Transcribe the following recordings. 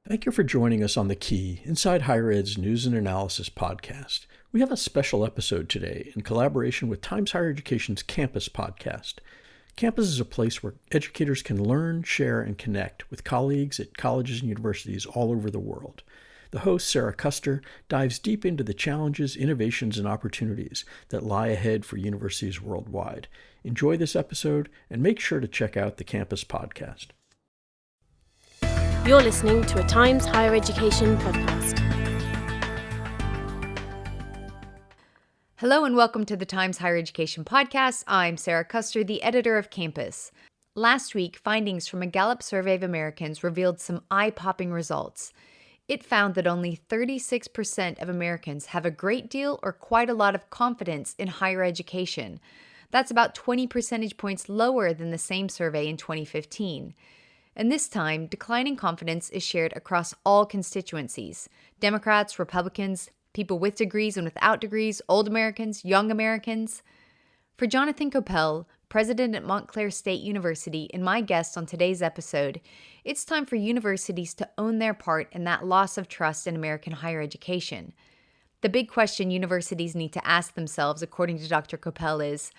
Thank you for joining us on The Key, Inside Higher Ed's News and Analysis podcast. We have a special episode today in collaboration with Times Higher Education's Campus podcast. Campus is a place where educators can learn, share, and connect with colleagues at colleges and universities all over the world. The host, Sarah Custer, dives deep into the challenges, innovations, and opportunities that lie ahead for universities worldwide. Enjoy this episode and make sure to check out the Campus podcast. You're listening to a Times Higher Education podcast. Hello and welcome to the Times Higher Education podcast. I'm Sarah Custer, the editor of Campus. Last week, findings from a Gallup survey of Americans revealed some eye-popping results. It found that only 36% of Americans have a great deal or quite a lot of confidence in higher education. That's about 20 percentage points lower than the same survey in 2015. And this time, declining confidence is shared across all constituencies: Democrats, Republicans, people with degrees and without degrees, old Americans, young Americans. For Jonathan Koppell, president at Montclair State University and my guest on today's episode, it's time for universities to own their part in that loss of trust in American higher education. The big question universities need to ask themselves, according to Dr. Koppell, is: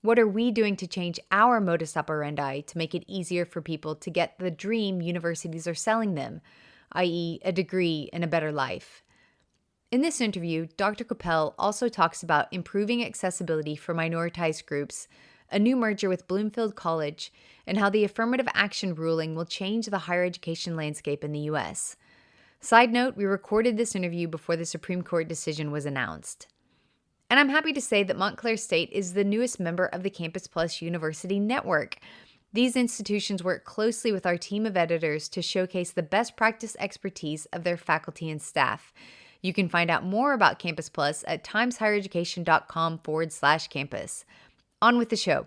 what are we doing to change our modus operandi to make it easier for people to get the dream universities are selling them, i.e., a degree and a better life? In this interview, Dr. Koppell also talks about improving accessibility for minoritized groups, a new merger with Bloomfield College, and how the affirmative action ruling will change the higher education landscape in the U.S. Side note, we recorded this interview before the Supreme Court decision was announced. And I'm happy to say that Montclair State is the newest member of the Campus Plus University Network. These institutions work closely with our team of editors to showcase the best practice expertise of their faculty and staff. You can find out more about Campus Plus at timeshighereducation.com/campus. On with the show.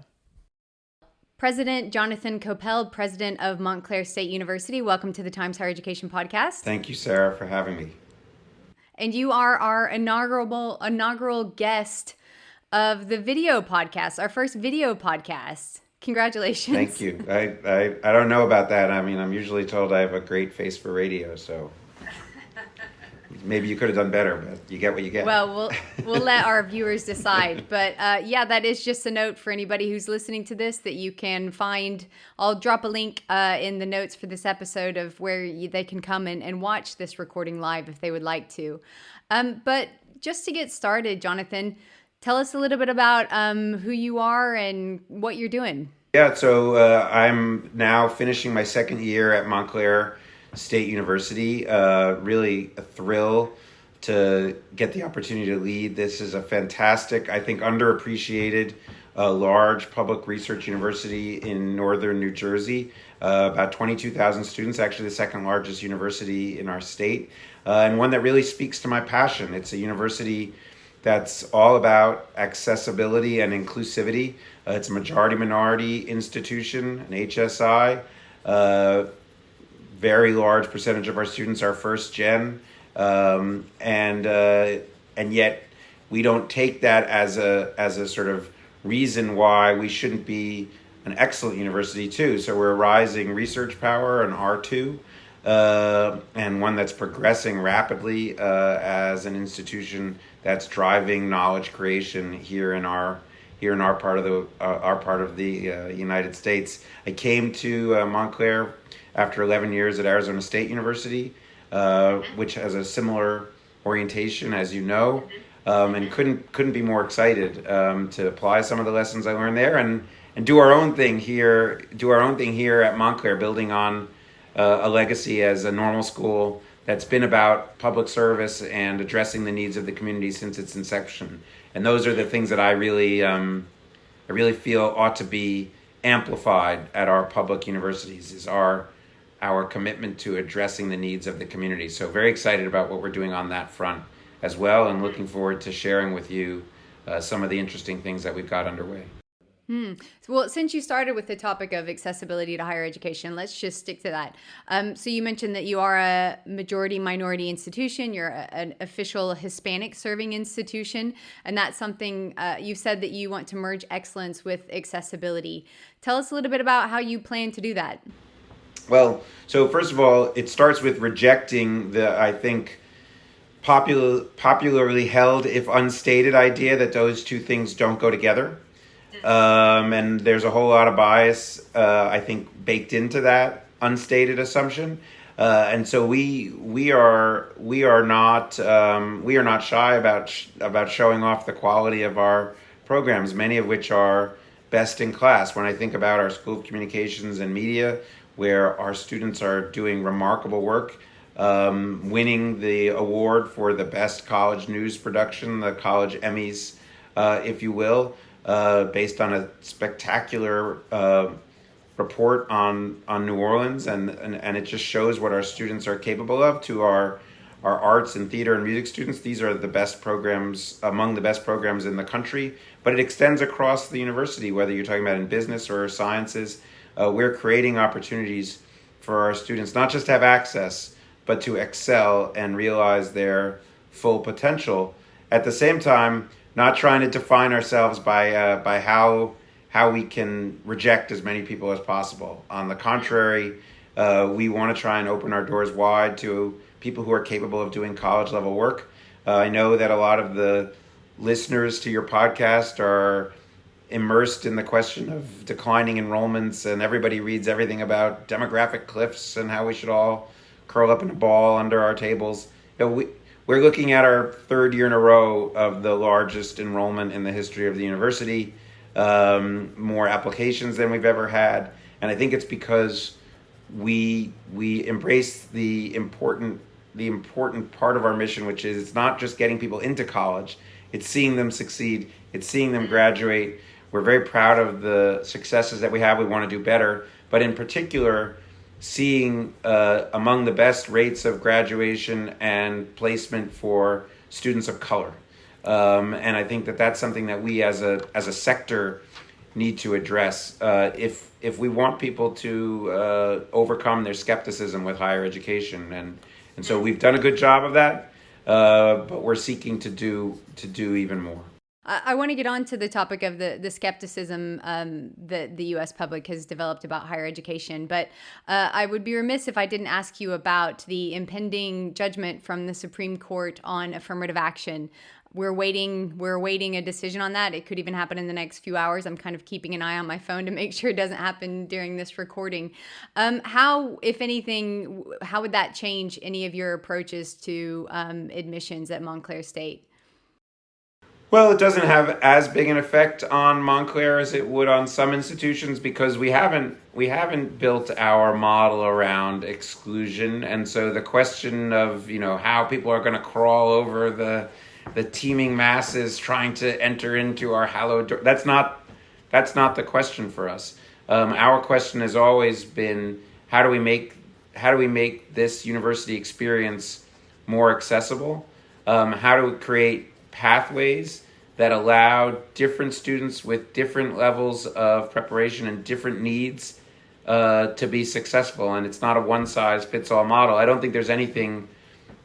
President Jonathan Koppell, president of Montclair State University, welcome to the Times Higher Education podcast. Thank you, Sarah, for having me. And you are our inaugural guest of the video podcast, our first video podcast. Congratulations. Thank you. I don't know about that. I mean, I'm usually told I have a great face for radio, so maybe you could have done better, but you get what you get. Well, we'll let our viewers decide. But yeah, that is just a note for anybody who's listening to this that you can find. I'll drop a link in the notes for this episode of where they can come and watch this recording live if they would like to. But just to get started, Jonathan, tell us a little bit about who you are and what you're doing. Yeah, so I'm now finishing my second year at Montclair State University. Really a thrill to get the opportunity to lead. This is a fantastic, I think, underappreciated, large public research university in northern New Jersey. About 22,000 students, actually the second largest university in our state, and one that really speaks to my passion. It's a university that's all about accessibility and inclusivity. It's a majority-minority institution, an HSI. Very large percentage of our students are first gen, and yet we don't take that as a sort of reason why we shouldn't be an excellent university too. So we're a rising research power, an R2, and one that's progressing rapidly as an institution that's driving knowledge creation here in our part of the United States. I came to Montclair after 11 years at Arizona State University, which has a similar orientation, as you know, and couldn't be more excited to apply some of the lessons I learned there and do our own thing here. At Montclair, building on a legacy as a normal school that's been about public service and addressing the needs of the community since its inception. And those are the things that I really feel ought to be amplified at our public universities, is our commitment to addressing the needs of the community. So very excited about what we're doing on that front as well, and looking forward to sharing with you some of the interesting things that we've got underway. Well, since you started with the topic of accessibility to higher education, let's just stick to that. So you mentioned that you are a majority-minority institution. You're an official Hispanic-serving institution, and that's something you said that you want to merge excellence with accessibility. Tell us a little bit about how you plan to do that. Well, so first of all, it starts with rejecting the, I think, popularly held, if unstated, idea that those two things don't go together. And there's a whole lot of bias, I think, baked into that unstated assumption. And so we are not shy about showing off the quality of our programs, many of which are best in class. When I think about our School of Communications and Media, where our students are doing remarkable work, winning the award for the best college news production, the college Emmys, if you will, based on a spectacular report on New Orleans, and it just shows what our students are capable of. To our arts and theater and music students, these are the best programs, among the best programs in the country, but it extends across the university, whether you're talking about in business or sciences. We're creating opportunities for our students, not just to have access, but to excel and realize their full potential. At the same time, not trying to define ourselves by how we can reject as many people as possible. On the contrary, we want to try and open our doors wide to people who are capable of doing college level work. I know that a lot of the listeners to your podcast are immersed in the question of declining enrollments, and everybody reads everything about demographic cliffs and how we should all curl up in a ball under our tables. We're looking at our third year in a row of the largest enrollment in the history of the university, more applications than we've ever had. And I think it's because we embrace the important part of our mission, which is it's not just getting people into college, it's seeing them succeed, it's seeing them graduate. We're very proud of the successes that we have. We want to do better, but in particular, seeing among the best rates of graduation and placement for students of color. And I think that that's something that we as a sector need to address if we want people to overcome their skepticism with higher education. And so we've done a good job of that, but we're seeking to do even more. I want to get on to the topic of the skepticism that the U.S. public has developed about higher education, but I would be remiss if I didn't ask you about the impending judgment from the Supreme Court on affirmative action. We're awaiting a decision on that. It could even happen in the next few hours. I'm kind of keeping an eye on my phone to make sure it doesn't happen during this recording. How, if anything, how would that change any of your approaches to admissions at Montclair State? Well, it doesn't have as big an effect on Montclair as it would on some institutions because we haven't built our model around exclusion, and so the question of how people are going to crawl over the teeming masses trying to enter into our hallowed door, that's not the question for us. Our question has always been how do we make this university experience more accessible? How do we create pathways that allow different students with different levels of preparation and different needs to be successful? And it's not a one-size-fits-all model. I don't think there's anything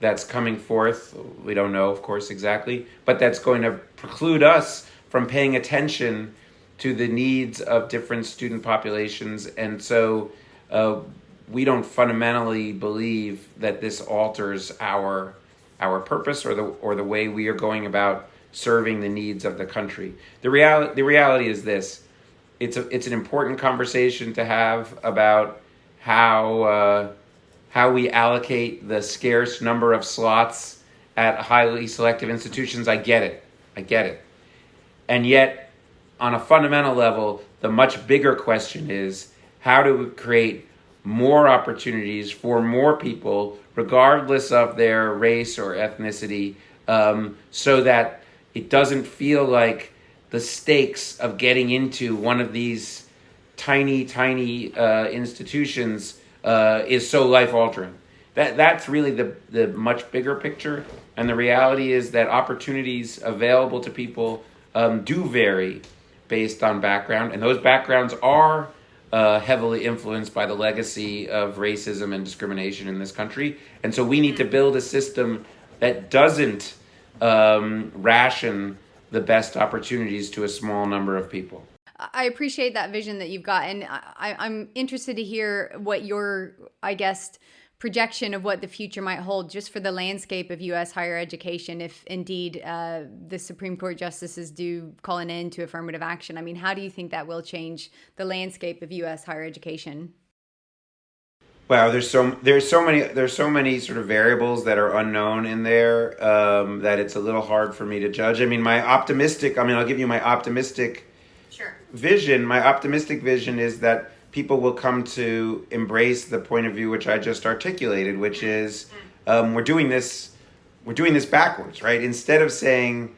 that's coming forth, we don't know, of course, exactly, but that's going to preclude us from paying attention to the needs of different student populations. And so we don't fundamentally believe that this alters our purpose or the way we are going about serving the needs of the country. The reality is this: it's an important conversation to have about how we allocate the scarce number of slots at highly selective institutions. I get it, and yet on a fundamental level, the much bigger question is how do we create more opportunities for more people, regardless of their race or ethnicity, so that it doesn't feel like the stakes of getting into one of these tiny institutions is so life-altering. That's really the much bigger picture. And the reality is that opportunities available to people do vary based on background. And those backgrounds are heavily influenced by the legacy of racism and discrimination in this country. And so we need to build a system that doesn't ration the best opportunities to a small number of people. I appreciate that vision that you've got, and I'm interested to hear what your, I guess, projection of what the future might hold just for the landscape of U.S. higher education, if indeed the Supreme Court justices do call an end to affirmative action. I mean, how do you think that will change the landscape of U.S. higher education? Wow, there's so many sort of variables that are unknown in there, that it's a little hard for me to judge. I mean, I'll give you my optimistic vision. My optimistic vision is that people will come to embrace the point of view which I just articulated, which is we're doing this backwards, right? Instead of saying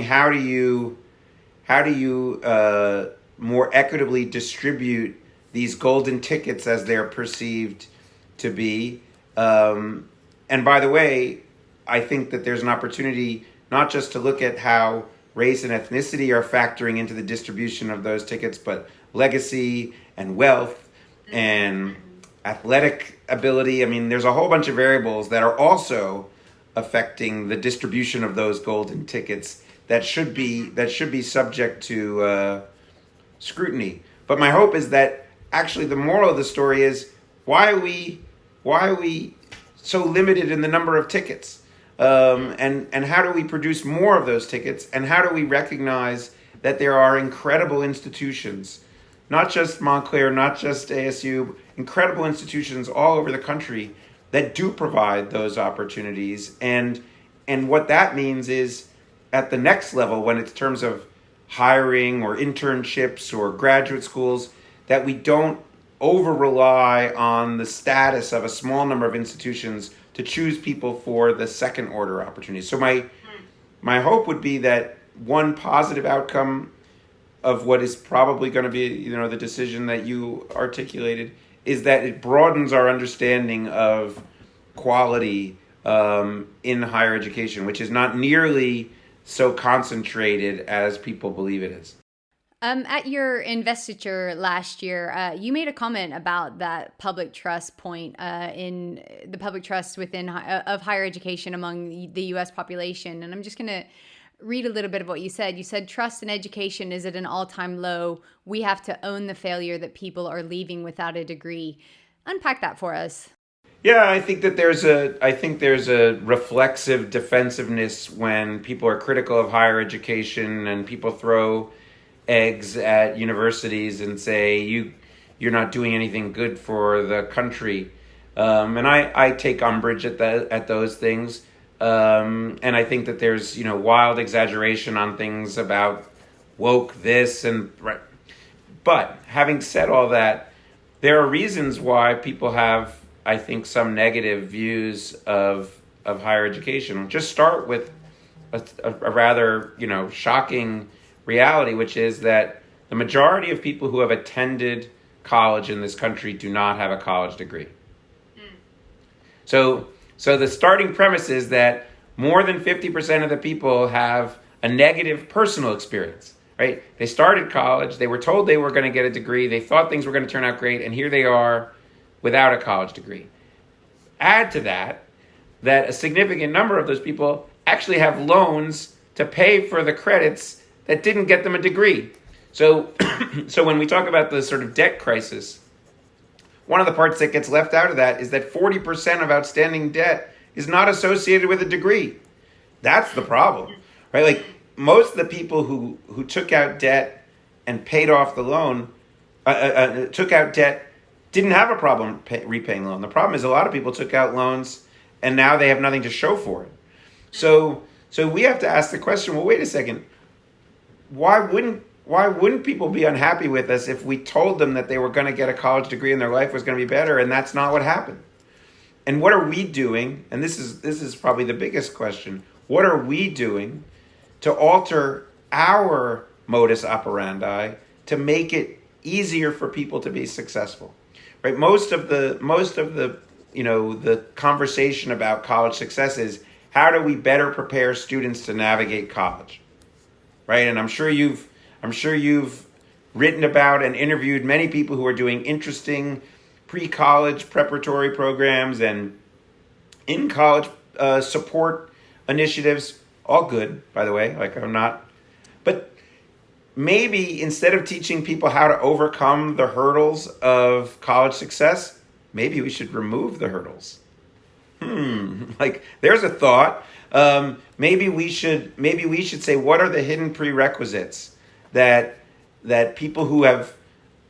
how do you more equitably distribute these golden tickets as they're perceived to be. And by the way, I think that there's an opportunity not just to look at how race and ethnicity are factoring into the distribution of those tickets, but legacy and wealth and athletic ability. I mean, there's a whole bunch of variables that are also affecting the distribution of those golden tickets that should be subject to scrutiny. But my hope is that actually the moral of the story is why are we so limited in the number of tickets, and how do we produce more of those tickets, and how do we recognize that there are incredible institutions, not just Montclair, not just ASU, incredible institutions all over the country that do provide those opportunities, and what that means is at the next level, when it's terms of hiring or internships or graduate schools, that we don't over-rely on the status of a small number of institutions to choose people for the second order opportunities. So my hope would be that one positive outcome of what is probably going to be, the decision that you articulated, is that it broadens our understanding of quality in higher education, which is not nearly so concentrated as people believe it is. At your investiture last year, you made a comment about that public trust point in the public trust of higher education among the U.S. population. And I'm just going to read a little bit of what you said. You said, trust in education is at an all-time low. We have to own the failure that people are leaving without a degree. Unpack that for us. Yeah, I think there's a reflexive defensiveness when people are critical of higher education and people throw eggs at universities and say you're not doing anything good for the country, and I take umbrage at those things, and I think that there's wild exaggeration on things about woke this and right. But having said all that, there are reasons why people have, I think, some negative views of higher education. Just start with a rather shocking reality, which is that the majority of people who have attended college in this country do not have a college degree. So the starting premise is that more than 50% of the people have a negative personal experience, right? They started college, they were told they were going to get a degree, they thought things were going to turn out great, and here they are without a college degree. Add to that a significant number of those people actually have loans to pay for the credits that didn't get them a degree. So when we talk about the sort of debt crisis, one of the parts that gets left out of that is that 40% of outstanding debt is not associated with a degree. That's the problem, right? Like most of the people who took out debt and paid off the loan, took out debt, didn't have a problem repaying the loan. The problem is a lot of people took out loans and now they have nothing to show for it. So we have to ask the question, well, wait a second. Why wouldn't people be unhappy with us if we told them that they were going to get a college degree and their life was going to be better, and that's not what happened? And what are we doing? And this is probably the biggest question. What are we doing to alter our modus operandi to make it easier for people to be successful? Right? Most of the the conversation about college success is how do we better prepare students to navigate college? Right? And I'm sure you've written about and interviewed many people who are doing interesting pre-college preparatory programs and in-college support initiatives. All good, by the way. But maybe instead of teaching people how to overcome the hurdles of college success, maybe we should remove the hurdles. Like, there's a thought. Maybe we should say, what are the hidden prerequisites that people who have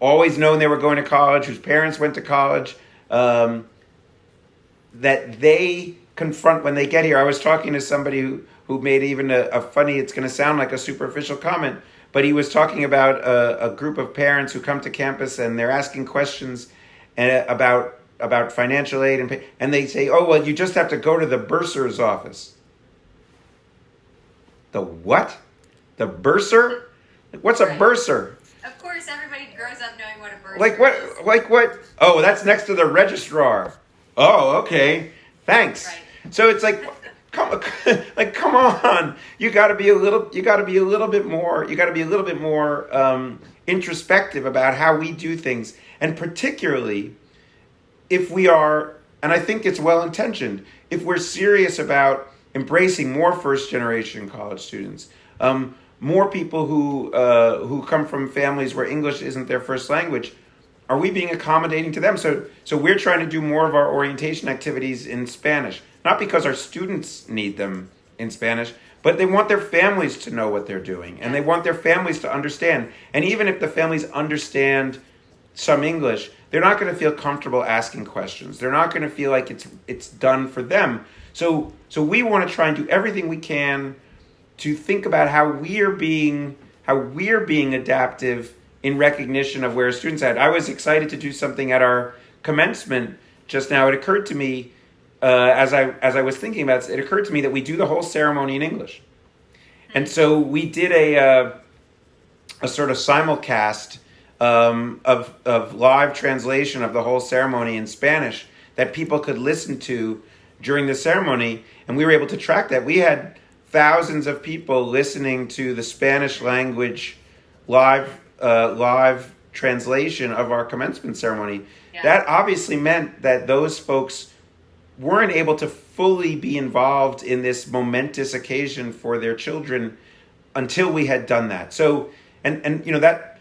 always known they were going to college, whose parents went to college, that they confront when they get here. I was talking to somebody who made even a funny, it's going to sound like a superficial comment, but he was talking about a group of parents who come to campus and they're asking questions about financial aid, and they say, oh, well, you just have to go to the bursar's office. The what? The bursar? What's a bursar? Of course, everybody grows up knowing what a bursar is. Like what? Oh, that's next to the registrar. Oh, okay. Thanks. Right. So it's like, come on. You got to be a little bit more introspective about how we do things, and particularly if we are, and I think it's well intentioned, if we're serious about embracing more first generation college students, more people who come from families where English isn't their first language, are we being accommodating to them? So we're trying to do more of our orientation activities in Spanish, not because our students need them in Spanish, but they want their families to know what they're doing, and they want their families to understand. And even if the families understand some English, they're not going to feel comfortable asking questions. They're not going to feel like it's done for them. So we want to try and do everything we can to think about how we're being adaptive in recognition of where students at. I was excited to do something at our commencement just now. It occurred to me as I was thinking about it, it occurred to me that we do the whole ceremony in English, and so we did a sort of simulcast of live translation of the whole ceremony in Spanish that people could listen to during the ceremony, and we were able to track that. We had thousands of people listening to the Spanish language live translation of our commencement ceremony. Yeah. That obviously meant that those folks weren't able to fully be involved in this momentous occasion for their children until we had done that. So, and you know, that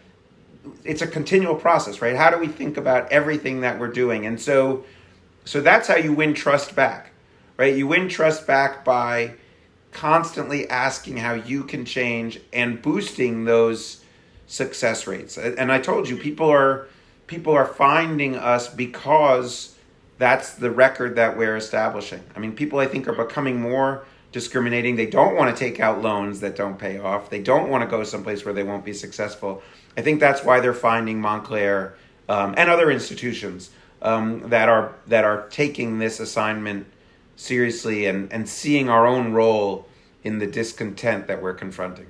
it's a continual process, right? How do we think about everything that we're doing? And so that's how you win trust back, right? You win trust back by constantly asking how you can change and boosting those success rates. And I told you, people are finding us because that's the record that we're establishing. I mean, people, I think, are becoming more discriminating. They don't want to take out loans that don't pay off. They don't want to go someplace where they won't be successful. I think that's why they're finding Montclair and other institutions that are taking this assignment seriously and seeing our own role in the discontent that we're confronting.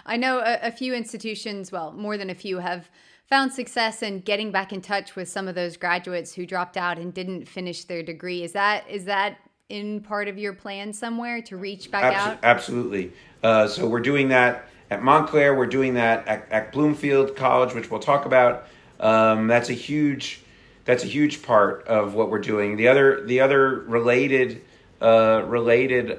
I know a few institutions, well, more than a few, have found success in getting back in touch with some of those graduates who dropped out and didn't finish their degree. Is that in part of your plan somewhere to reach back out? Absolutely. So we're doing that at Montclair. We're doing that at Bloomfield College, which we'll talk about. That's a huge part of what we're doing. The other related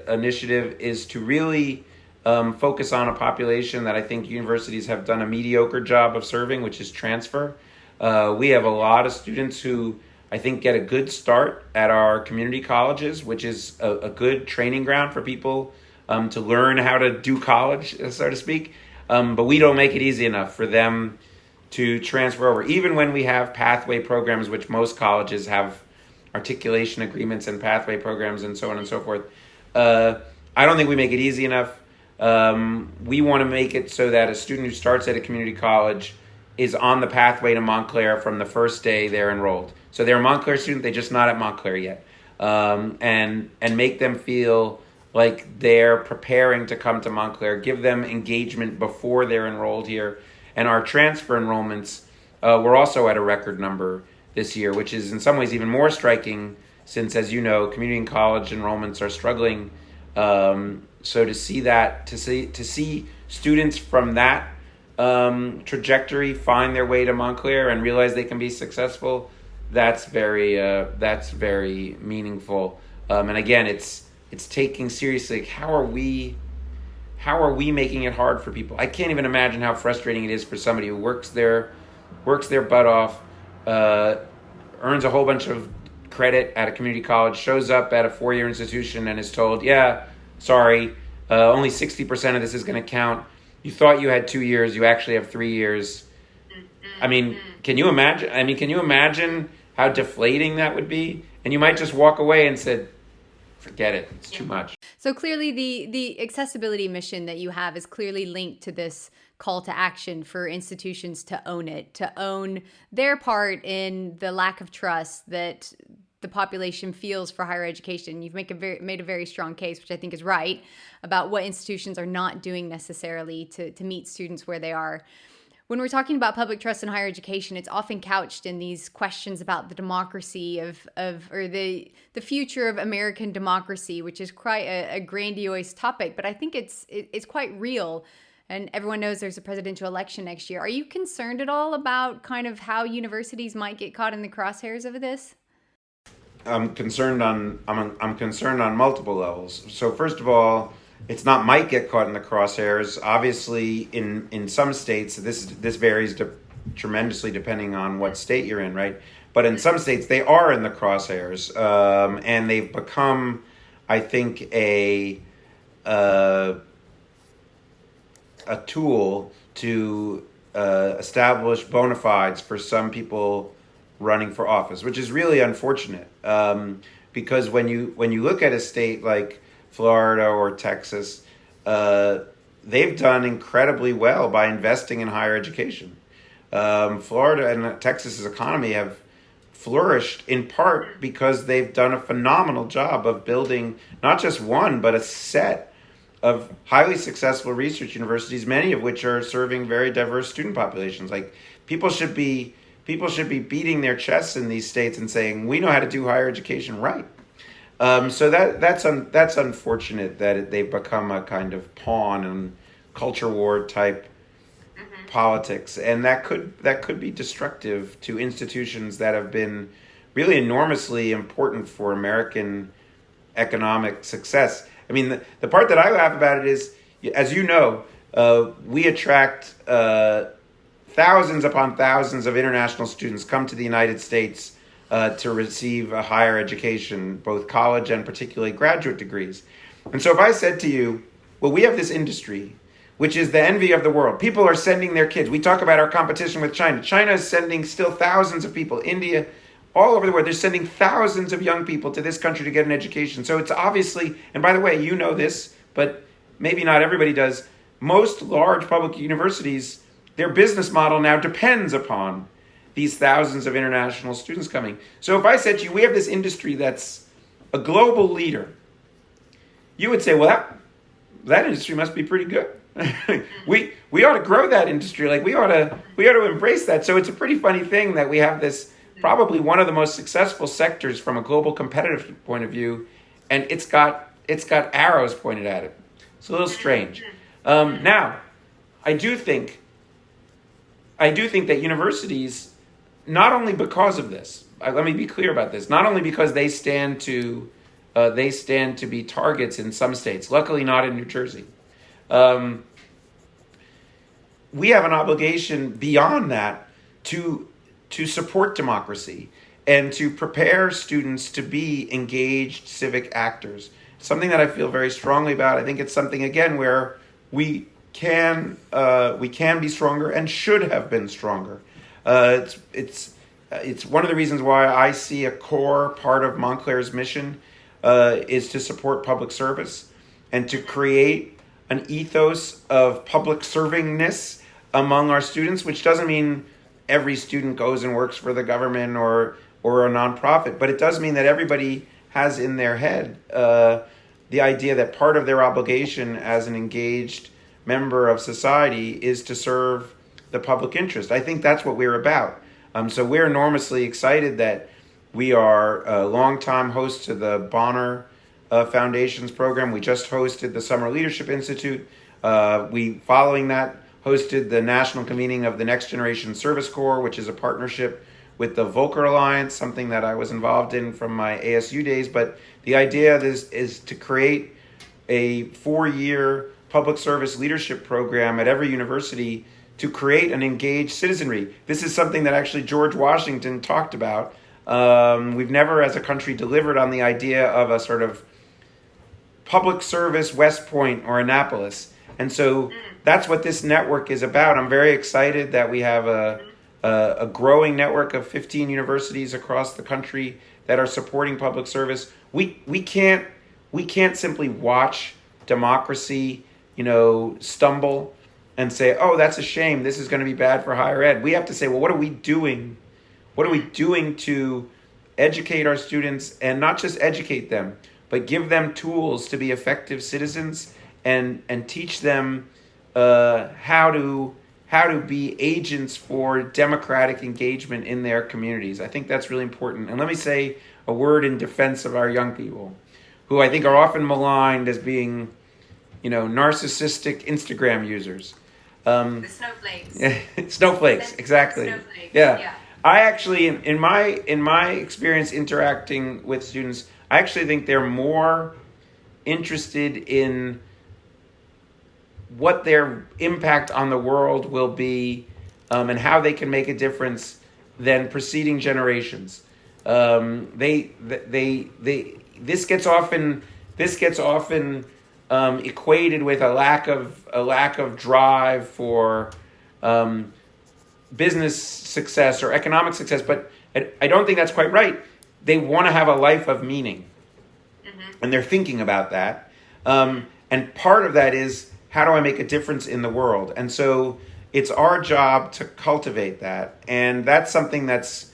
initiative is to really focus on a population that I think universities have done a mediocre job of serving, which is transfer. We have a lot of students who I think get a good start at our community colleges, which is a good training ground for people to learn how to do college, so to speak. But we don't make it easy enough for them to transfer over. Even when we have pathway programs, which most colleges have articulation agreements and pathway programs and so on and so forth, I don't think we make it easy enough. We want to make it so that a student who starts at a community college is on the pathway to Montclair from the first day they're enrolled. So they're a Montclair student, they're just not at Montclair yet. And make them feel like they're preparing to come to Montclair, give them engagement before they're enrolled here. And our transfer enrollments, we're also at a record number this year, which is in some ways even more striking since, as you know, community and college enrollments are struggling. So to see students from that trajectory find their way to Montclair and realize they can be successful, that's very meaningful. And again, it's taking seriously, how are we how are we making it hard for people? I can't even imagine how frustrating it is for somebody who works their butt off, earns a whole bunch of credit at a community college, shows up at a 4-year institution and is told, yeah, sorry, only 60% of this is going to count. You thought you had 2 years, you actually have 3 years. I mean, can you imagine how deflating that would be? And you might just walk away and said, forget it, it's too much. So clearly the accessibility mission that you have is clearly linked to this call to action for institutions to own it, to own their part in the lack of trust that the population feels for higher education. You've made a very strong case, which I think is right, about what institutions are not doing necessarily to meet students where they are. When we're talking about public trust in higher education, it's often couched in these questions about the democracy or the future of American democracy, which is quite a grandiose topic, but I think it's quite real. And everyone knows there's a presidential election next year. Are you concerned at all about kind of how universities might get caught in the crosshairs of this? I'm concerned on multiple levels. So first of all, it's not might get caught in the crosshairs. Obviously, in some states, this varies tremendously depending on what state you're in, right? But in some states, they are in the crosshairs, and they've become, I think, a tool to establish bona fides for some people running for office, which is really unfortunate. Because when you look at a state like Florida or Texas, they've done incredibly well by investing in higher education. Florida and Texas's economy have flourished in part because they've done a phenomenal job of building not just one, but a set of highly successful research universities, many of which are serving very diverse student populations. Like people should be beating their chests in these states and saying, we know how to do higher education right. So that's unfortunate that they've become a kind of pawn in culture war type politics, and that could be destructive to institutions that have been really enormously important for American economic success. I mean, the part that I laugh about it is, as you know, we attract thousands upon thousands of international students come to the United States to receive a higher education, both college and particularly graduate degrees. And so if I said to you, well, we have this industry, which is the envy of the world. People are sending their kids. We talk about our competition with China. China is sending still thousands of people. India, all over the world, they're sending thousands of young people to this country to get an education. So it's obviously, and by the way, you know this, but maybe not everybody does, most large public universities, their business model now depends upon these thousands of international students coming. So if I said to you, we have this industry that's a global leader, you would say, well, that industry must be pretty good. we ought to grow that industry. Like we ought to embrace that. So it's a pretty funny thing that we have this probably one of the most successful sectors from a global competitive point of view, and it's got arrows pointed at it. It's a little strange. Now, I do think that universities, not only because of this, let me be clear about this, not only because they stand to be targets in some states, luckily not in New Jersey. We have an obligation beyond that to support democracy and to prepare students to be engaged civic actors. Something that I feel very strongly about. I think it's something, again, where we can be stronger and should have been stronger. It's one of the reasons why I see a core part of Montclair's mission is to support public service and to create an ethos of public servingness among our students, which doesn't mean every student goes and works for the government or a nonprofit, but it does mean that everybody has in their head the idea that part of their obligation as an engaged member of society is to serve the public interest. I think that's what we're about. So we're enormously excited that we are a longtime host to the Bonner Foundation's program. We just hosted the Summer Leadership Institute. We, following that, hosted the national convening of the Next Generation Service Corps, which is a partnership with the Volcker Alliance, something that I was involved in from my ASU days. But the idea is to create a 4-year public service leadership program at every university to create an engaged citizenry. This is something that actually George Washington talked about. We've never as a country delivered on the idea of a sort of public service West Point or Annapolis. And so that's what this network is about. I'm very excited that we have a growing network of 15 universities across the country that are supporting public service. We can't simply watch democracy, stumble and say, oh, that's a shame, this is going to be bad for higher ed. We have to say, well, what are we doing? What are we doing to educate our students, and not just educate them, but give them tools to be effective citizens and teach them how to be agents for democratic engagement in their communities. I think that's really important. And let me say a word in defense of our young people, who I think are often maligned as being, narcissistic Instagram users. The snowflakes. Snowflakes, exactly. Snowflakes, yeah. I actually, in my experience interacting with students, I actually think they're more interested in what their impact on the world will be, and how they can make a difference than preceding generations. This gets often equated with a lack of drive for business success or economic success, but I don't think that's quite right. They want to have a life of meaning, and they're thinking about that. And part of that is, how do I make a difference in the world? And so it's our job to cultivate that, and that's something that's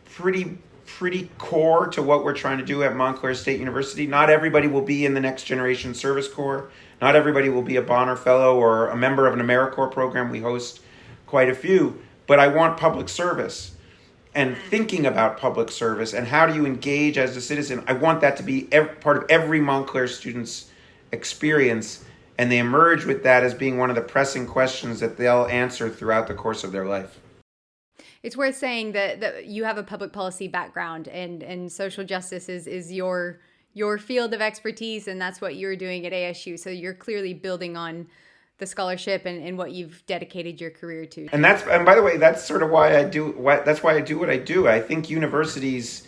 pretty core to what we're trying to do at Montclair State University. Not everybody will be in the Next Generation Service Corps. Not everybody will be a Bonner Fellow or a member of an AmeriCorps program. We host quite a few. But I want public service and thinking about public service and how do you engage as a citizen. I want that to be part of every Montclair student's experience, and they emerge with that as being one of the pressing questions that they'll answer throughout the course of their life. It's worth saying that you have a public policy background, and social justice is your field of expertise, and that's what you're doing at ASU. So you're clearly building on the scholarship and what you've dedicated your career to. And by the way, that's sort of why I do what I do. I think universities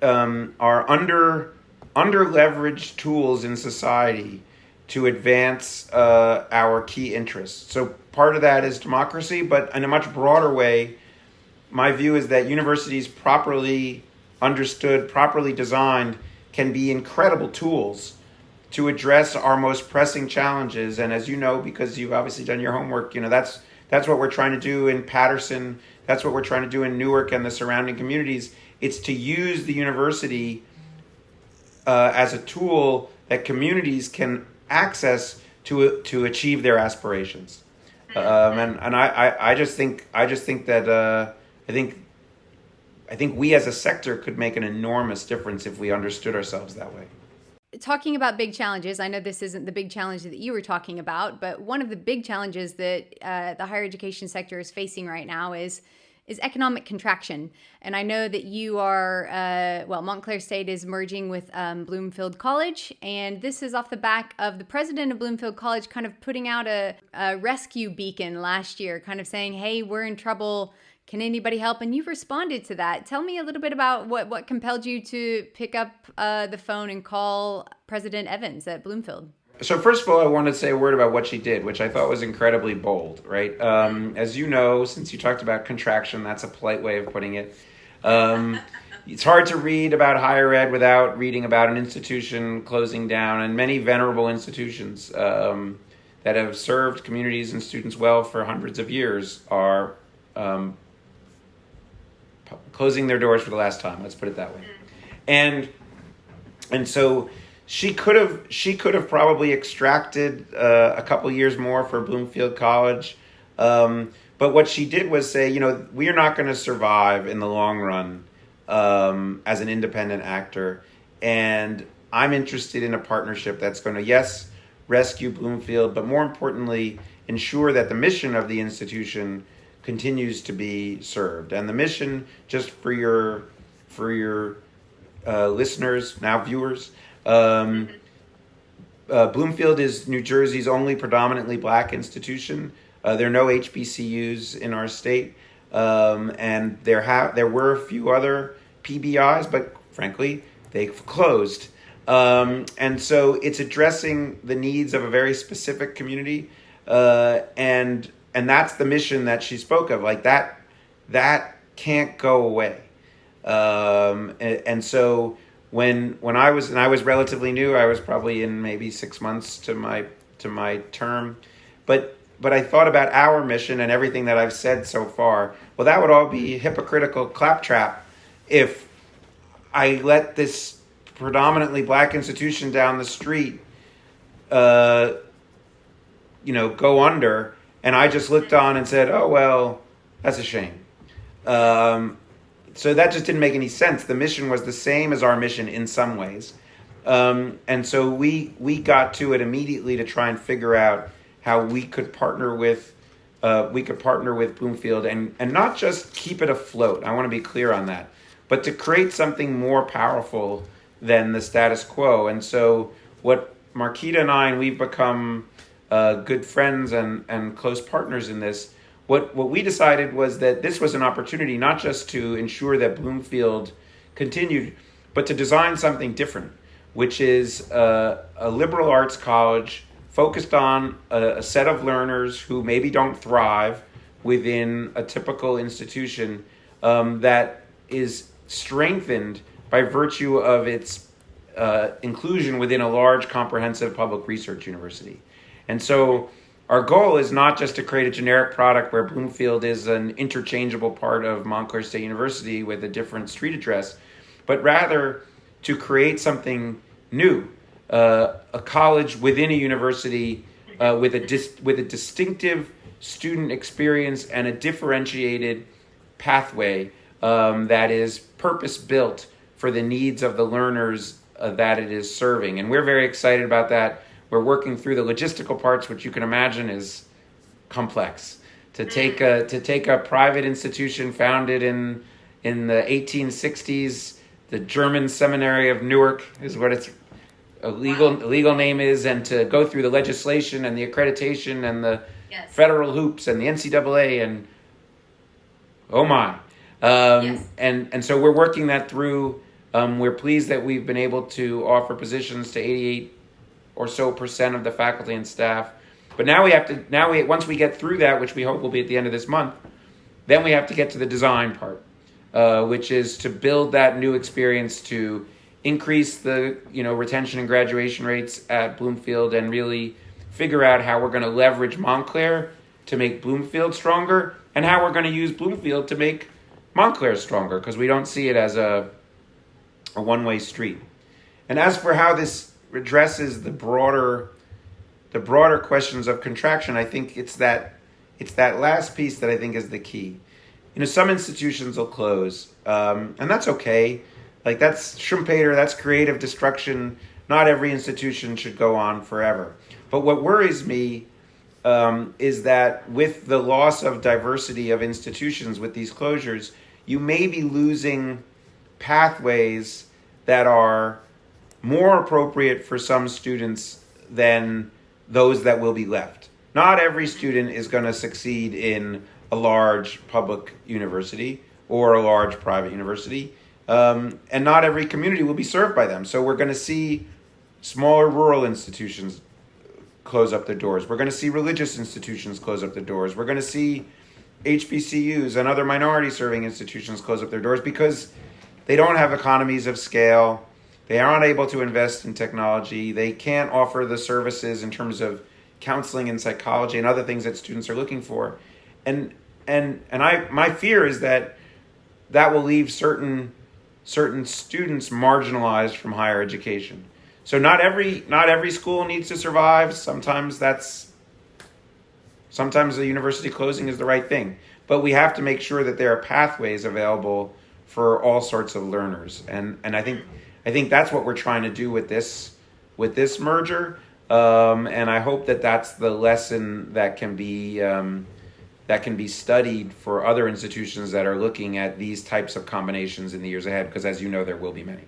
are under leveraged tools in society to advance our key interests. So part of that is democracy, but in a much broader way, my view is that universities properly understood, properly designed, can be incredible tools to address our most pressing challenges. And as you know, because you've obviously done your homework, that's what we're trying to do in Patterson. That's what we're trying to do in Newark and the surrounding communities. It's to use the university as a tool that communities can access to achieve their aspirations. And I just think that I think we as a sector could make an enormous difference if we understood ourselves that way. Talking about big challenges, I know this isn't the big challenge that you were talking about, but one of the big challenges that the higher education sector is facing right now is economic contraction. And I know that you are, Montclair State is merging with Bloomfield College, and this is off the back of the president of Bloomfield College kind of putting out a rescue beacon last year, kind of saying, hey, we're in trouble. Can anybody help? And you've responded to that. Tell me a little bit about what compelled you to pick up the phone and call President Evans at Bloomfield. So first of all, I want to say a word about what she did, which I thought was incredibly bold, right? As you know, since you talked about contraction, that's a polite way of putting it. It's hard to read about higher ed without reading about an institution closing down, and many venerable institutions that have served communities and students well for hundreds of years are closing their doors for the last time. Let's put it that way. And so she could have probably extracted a couple years more for Bloomfield College. But what she did was say, we are not going to survive in the long run as an independent actor. And I'm interested in a partnership that's going to, yes, rescue Bloomfield, but more importantly, ensure that the mission of the institution continues to be served. And the mission, just for your listeners, now viewers, Bloomfield is New Jersey's only predominantly black institution. There are no HBCUs in our state, and there were a few other PBIs, but frankly, they've closed. And so it's addressing the needs of a very specific community, and that's the mission that she spoke of. Like that can't go away. And so when I was relatively new, I was probably in maybe 6 months to my term, but I thought about our mission and everything that I've said so far. Well, that would all be hypocritical claptrap if I let this predominantly black institution down the street, go under, and I just looked on and said, "Oh well, that's a shame." So that just didn't make any sense. The mission was the same as our mission in some ways, and so we got to it immediately to try and figure out how we could partner with Bloomfield and not just keep it afloat. I want to be clear on that, but to create something more powerful than the status quo. And so what Marquita and I, and we've become good friends and close partners in this. What we decided was that this was an opportunity not just to ensure that Bloomfield continued, but to design something different, which is a liberal arts college focused on a set of learners who maybe don't thrive within a typical institution, that is strengthened by virtue of its inclusion within a large comprehensive public research university. And so our goal is not just to create a generic product where Bloomfield is an interchangeable part of Montclair State University with a different street address, but rather to create something new, a college within a university with a distinctive student experience and a differentiated pathway that is purpose-built for the needs of the learners that it is serving. And we're very excited about that. We're working through the logistical parts, which you can imagine is complex. To take a private institution founded in the 1860s, the German Seminary of Newark is what its legal name is, and to go through the legislation and the accreditation and the federal hoops and the NCAA and oh my. And so we're working that through. We're pleased that we've been able to offer positions to 88% or so of the faculty and staff. But once we get through that, which we hope will be at the end of this month, then we have to get to the design part, which is to build that new experience to increase the retention and graduation rates at Bloomfield and really figure out how we're going to leverage Montclair to make Bloomfield stronger and how we're going to use Bloomfield to make Montclair stronger, because we don't see it as a one-way street. And as for how this addresses the broader questions of contraction, I think it's that last piece that I think is the key. Some institutions will close, and that's okay. Like that's Schumpeter, that's creative destruction. Not every institution should go on forever. But what worries me is that with the loss of diversity of institutions with these closures, you may be losing pathways that are more appropriate for some students than those that will be left. Not every student is going to succeed in a large public university or a large private university, and not every community will be served by them. So we're going to see smaller rural institutions close up their doors. We're going to see religious institutions close up their doors. We're going to see HBCUs and other minority-serving institutions close up their doors because they don't have economies of scale. They aren't able to invest in technology. They can't offer the services in terms of counseling and psychology and other things that students are looking for. And my fear is that will leave certain students marginalized from higher education. So not every school needs to survive. Sometimes the university closing is the right thing. But we have to make sure that there are pathways available for all sorts of learners. And I think that's what we're trying to do with this merger, and I hope that that's the lesson that can be studied for other institutions that are looking at these types of combinations in the years ahead. Because as you know, there will be many.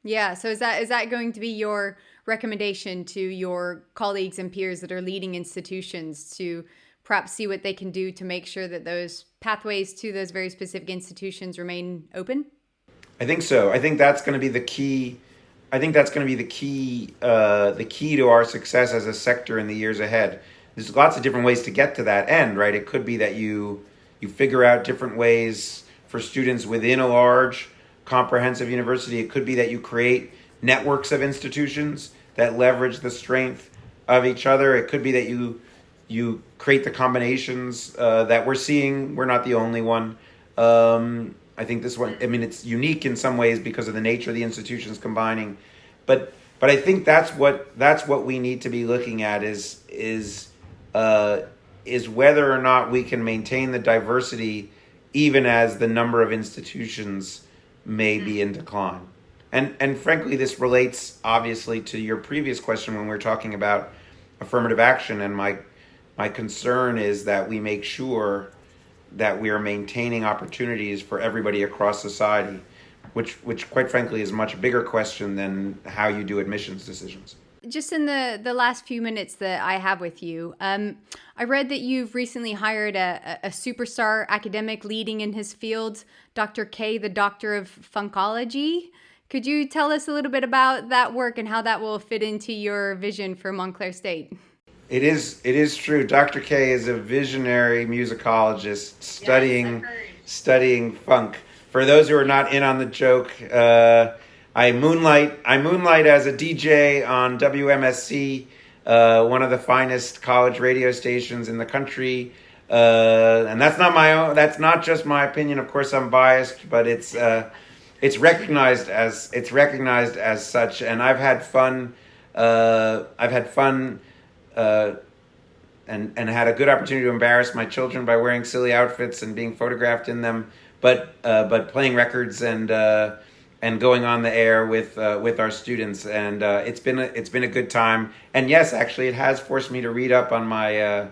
Yeah. So is that going to be your recommendation to your colleagues and peers that are leading institutions to perhaps see what they can do to make sure that those pathways to those very specific institutions remain open? I think so. I think that's going to be the key. I think that's going to be the key to our success as a sector in the years ahead. There's lots of different ways to get to that end, right? It could be that you figure out different ways for students within a large comprehensive university. It could be that you create networks of institutions that leverage the strength of each other. It could be that you create the combinations that we're seeing. We're not the only one. I think this one, I mean, it's unique in some ways because of the nature of the institutions combining. But I think that's what we need to be looking at is whether or not we can maintain the diversity even as the number of institutions may be in decline. And frankly, this relates obviously to your previous question when we were talking about affirmative action. And my concern is that we make sure that we are maintaining opportunities for everybody across society, which quite frankly is a much bigger question than how you do admissions decisions. Just in the last few minutes that I have with you, I read that you've recently hired a superstar academic leading in his field, Dr. K, the Doctor of Funkology. Could you tell us a little bit about that work and how that will fit into your vision for Montclair State? It is true. Dr. K is a visionary musicologist studying funk. For those who are not in on the joke, I moonlight as a DJ on WMSC, one of the finest college radio stations in the country. And that's not just my opinion. Of course, I'm biased, but it's recognized as such. And I've had fun. And had a good opportunity to embarrass my children by wearing silly outfits and being photographed in them, but playing records and going on the air with our students, and it's been a good time. And yes, actually, it has forced me to read up on my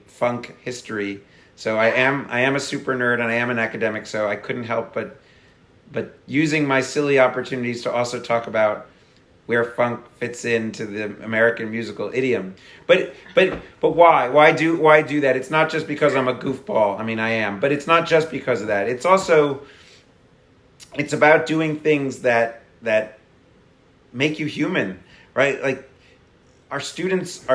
funk history. So I am a super nerd and I am an academic, so I couldn't help but using my silly opportunities to also talk about where funk fits into the American musical idiom. But why do that? It's not just because I'm a goofball. I mean, I am, but it's not just because of that. It's about doing things that make you human, right? Like our students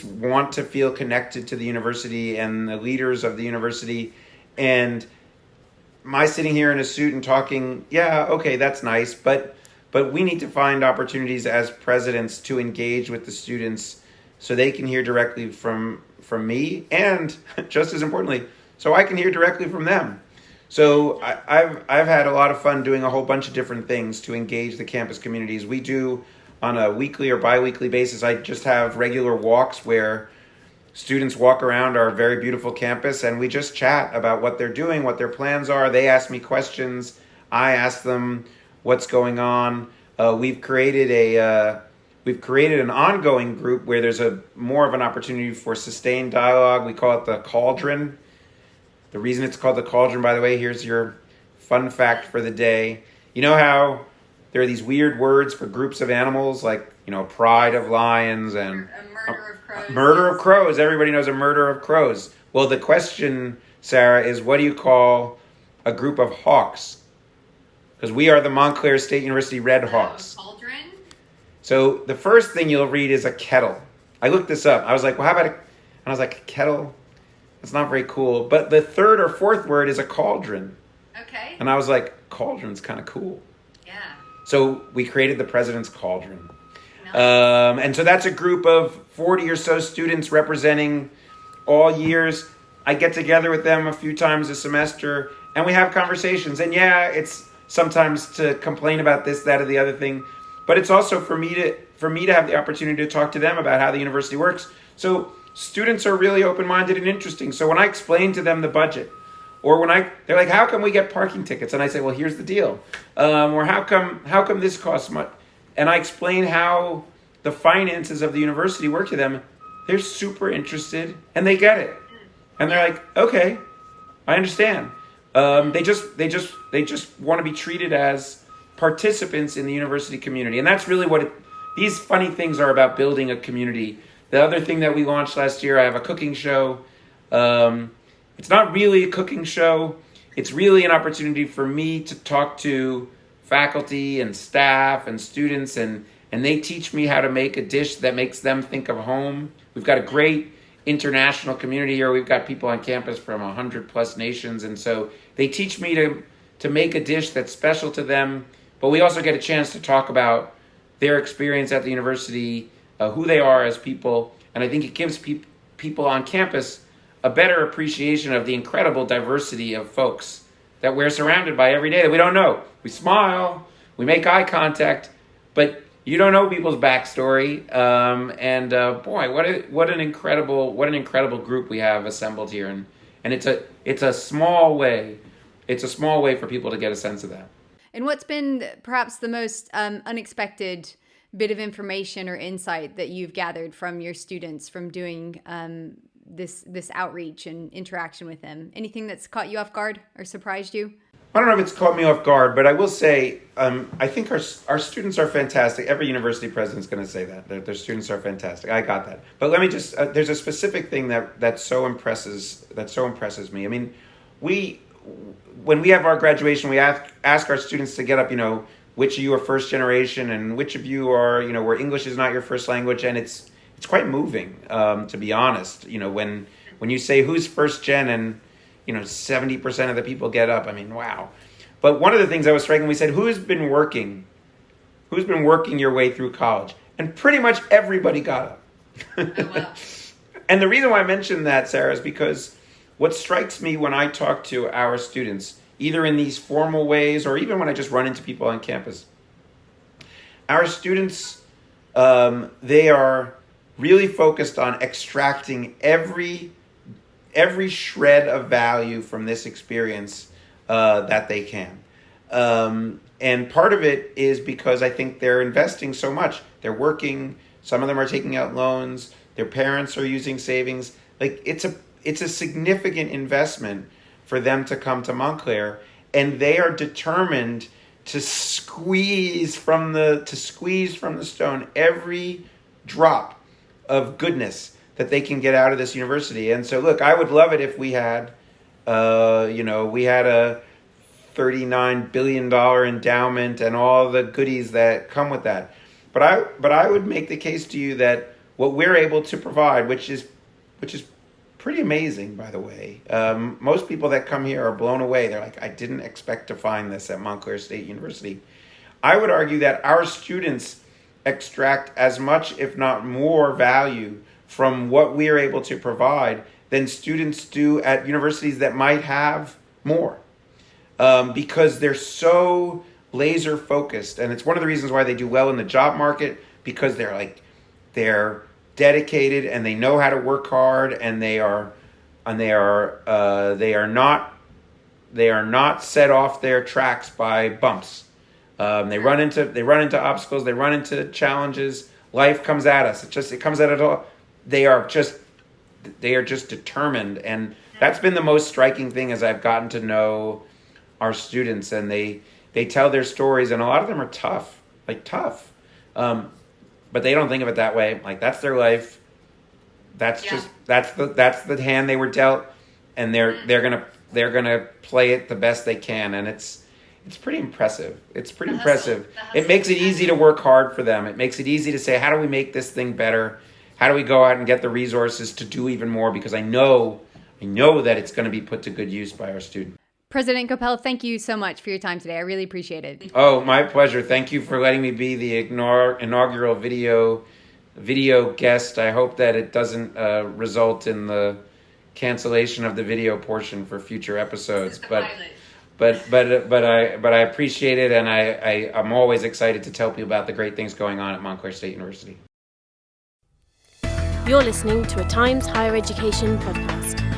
want to feel connected to the university and the leaders of the university. And my sitting here in a suit and talking, yeah, okay, that's nice, but we need to find opportunities as presidents to engage with the students so they can hear directly from me, and just as importantly, so I can hear directly from them. So I've had a lot of fun doing a whole bunch of different things to engage the campus communities. We do on a weekly or bi-weekly basis. I just have regular walks where students walk around our very beautiful campus and we just chat about what they're doing, what their plans are. They ask me questions. I ask them what's going on. We've created an ongoing group where there's more of an opportunity for sustained dialogue. We call it the Cauldron. The reason it's called the Cauldron, by the way, here's your fun fact for the day. You know how there are these weird words for groups of animals, like, pride of lions and A murder of crows. Murder of crows. Everybody knows a murder of crows. Well, the question, Sarah, is what do you call a group of hawks? Because we are the Montclair State University Red Hawks. Cauldron? So the first thing you'll read is a kettle. I looked this up. I was like, well, how about and I was like, a kettle? That's not very cool. But the third or fourth word is a cauldron. Okay. And I was like, cauldron's kind of cool. Yeah. So we created the President's Cauldron. Nice. And so that's a group of 40 or so students representing all years. I get together with them a few times a semester and we have conversations. And yeah, it's sometimes to complain about this, that, or the other thing. But it's also for me to have the opportunity to talk to them about how the university works. So students are really open-minded and interesting. So when I explain to them the budget, or they're like, how come we get parking tickets? And I say, well, here's the deal. Or how come this costs much? And I explain how the finances of the university work to them. They're super interested and they get it. And they're like, okay, I understand. They just want to be treated as participants in the university community. And that's really what these funny things are about, building a community. The other thing that we launched last year, I have a cooking show. It's not really a cooking show. It's really an opportunity for me to talk to faculty and staff and students, and they teach me how to make a dish that makes them think of home. We've got a great international community here. We've got people on campus from 100+ nations, and so they teach me to make a dish that's special to them. But we also get a chance to talk about their experience at the university, who they are as people, and I think it gives people on campus a better appreciation of the incredible diversity of folks that we're surrounded by every day that we don't know. We smile, we make eye contact, but you don't know people's backstory. Boy, what an incredible group we have assembled here, and it's a small way for people to get a sense of that. And what's been perhaps the most unexpected bit of information or insight that you've gathered from your students from doing this outreach and interaction with them? Anything that's caught you off guard or surprised you? I don't know if it's caught me off guard, but I will say I think our students are fantastic. Every university president is going to say that their students are fantastic. I got that, but let me just there's a specific thing that so impresses me. I mean, when we have our graduation, we ask our students to get up. Which of you are first generation, and which of you are where English is not your first language, and it's quite moving, to be honest. When you say who's first gen, and 70% of the people get up. I mean, wow. But one of the things that was striking, we said, who's been working your way through college? And pretty much everybody got up. Oh, wow. And the reason why I mentioned that, Sarah, is because what strikes me when I talk to our students, either in these formal ways or even when I just run into people on campus, our students, they are really focused on extracting every shred of value from this experience that they can. And part of it is because I think they're investing so much. They're working. Some of them are taking out loans. Their parents are using savings. Like it's a significant investment for them to come to Montclair, and they are determined to squeeze from the stone every drop of goodness that they can get out of this university. And so, look, I would love it if we had, we had a $39 billion endowment and all the goodies that come with that. But I would make the case to you that what we're able to provide, which is pretty amazing, by the way. Most people that come here are blown away. They're like, I didn't expect to find this at Montclair State University. I would argue that our students extract as much, if not more, value from what we are able to provide than students do at universities that might have more, because they're so laser focused. And it's one of the reasons why they do well in the job market, because they're dedicated and they know how to work hard, and they are not set off their tracks by bumps. They run into obstacles, they run into challenges. Life comes at us. It comes at it all. They are just determined, and that's been the most striking thing as I've gotten to know our students, and they tell their stories, and a lot of them are tough, but they don't think of it that way. Like, that's their life. That's the hand they were dealt, and they're gonna play it the best they can, and it's pretty impressive. It's pretty impressive. It makes it easy to work hard for them. It makes it easy to say, how do we make this thing better? How do we go out and get the resources to do even more? Because I know that it's going to be put to good use by our students. President Koppell, thank you so much for your time today. I really appreciate it. Oh, my pleasure. Thank you for letting me be the inaugural video guest. I hope that it doesn't result in the cancellation of the video portion for future episodes. But I appreciate it, and I'm always excited to tell people about the great things going on at Montclair State University. You're listening to a Times Higher Education podcast.